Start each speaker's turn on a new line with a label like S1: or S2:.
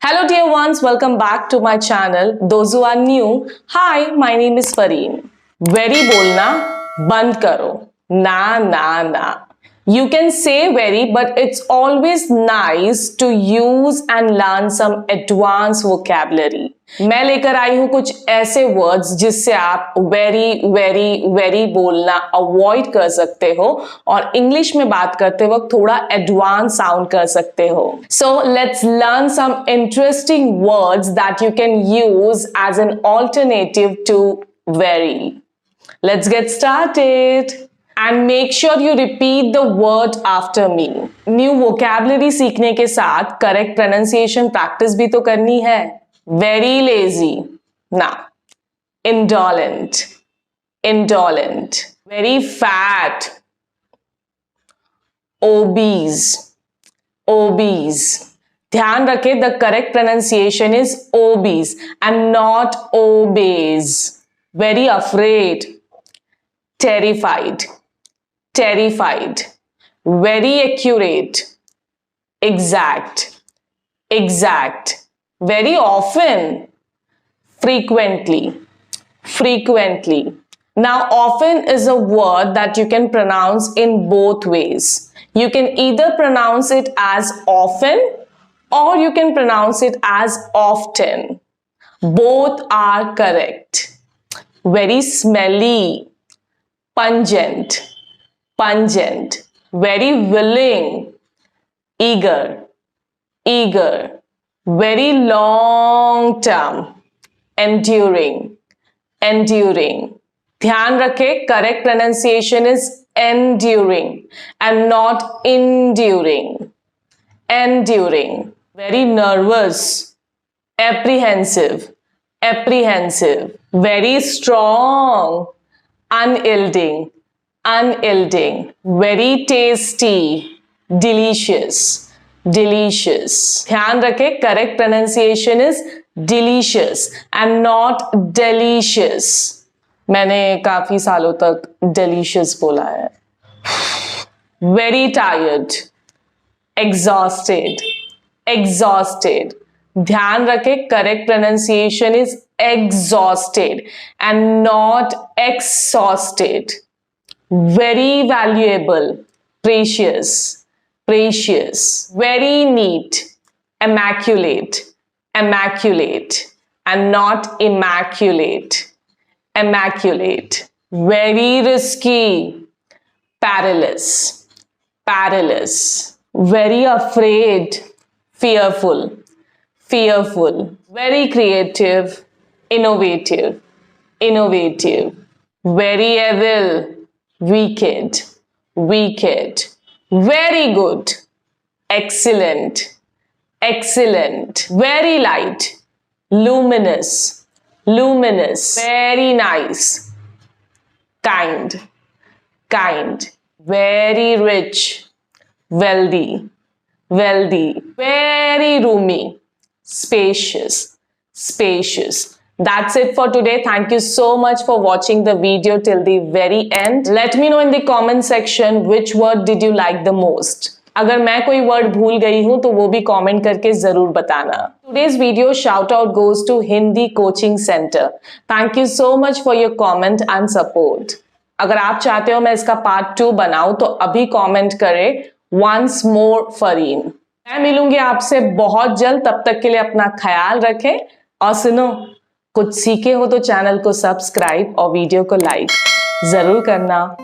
S1: Hello dear ones, welcome back to my channel. Those who are new, hi, my name is Fareen. Very बोलना बंद करो. Na na na. You can say very, but it's always nice to use and learn some advanced vocabulary. मैं लेकर आई हूं कुछ ऐसे words जिससे आप वेरी वेरी वेरी बोलना अवॉइड कर सकते हो और इंग्लिश में बात करते वक्त थोड़ा एडवांस साउंड कर सकते हो. So let's learn some interesting words that you can use as an alternative to very. Let's get started. And make sure you repeat the word after me. New vocabulary सीखने के साथ correct pronunciation practice भी तो करनी है. Very lazy. Now, indolent. Indolent. Very fat. Obese. Obese. ध्यान रखें, the correct pronunciation is obese and not obese. Very afraid. Terrified. Terrified. Very accurate. Exact. Exact. Very often. Frequently. Frequently. Now, often is a word that you can pronounce in both ways. You can either pronounce it as often or you can pronounce it as often. Both are correct. Very smelly. Pungent. Pungent. Very willing. Eager. Eager. Very long term. Enduring. Enduring. ध्यान रखें, correct pronunciation is enduring and not enduring. Enduring. Very nervous. Apprehensive. Apprehensive. Very strong. Unyielding. Unyielding. Very tasty. Delicious. Delicious. ध्यान रखें, correct pronunciation is delicious and not delicious. मैंने काफी सालों तक delicious बोला है. Very tired. Exhausted. Exhausted. ध्यान रखें, correct pronunciation is exhausted and not exhausted. Very valuable. Precious. Precious. Very neat. Immaculate. Immaculate and not immaculate. Immaculate. Very risky. Perilous. Perilous. Very afraid. Fearful. Fearful. Very creative. Innovative. Innovative. Very evil. Wicked. Wicked. Very good. Excellent. Excellent. Very light. Luminous. Luminous. Very nice. Kind. Kind. Very rich. Wealthy. Wealthy. Very roomy. Spacious. Spacious. That's it for today. Thank you so much for watching the video till the very end. Let me know in the comment section which word did you like the most. अगर मैं कोई word भूल गई हूं तो वो भी comment करके जरूर बताना. Today's video shout out goes to Hindi Coaching Center. Thank you so much for your comment and support. अगर आप चाहते हो मैं इसका पार्ट 2 बनाऊं तो अभी कमेंट करें once more Fareen. मैं मिलूंगी आपसे बहुत जल्द. तब तक के लिए अपना ख्याल रखें और सुनो, कुछ सीखे हो तो चैनल को सब्सक्राइब और वीडियो को लाइक जरूर करना.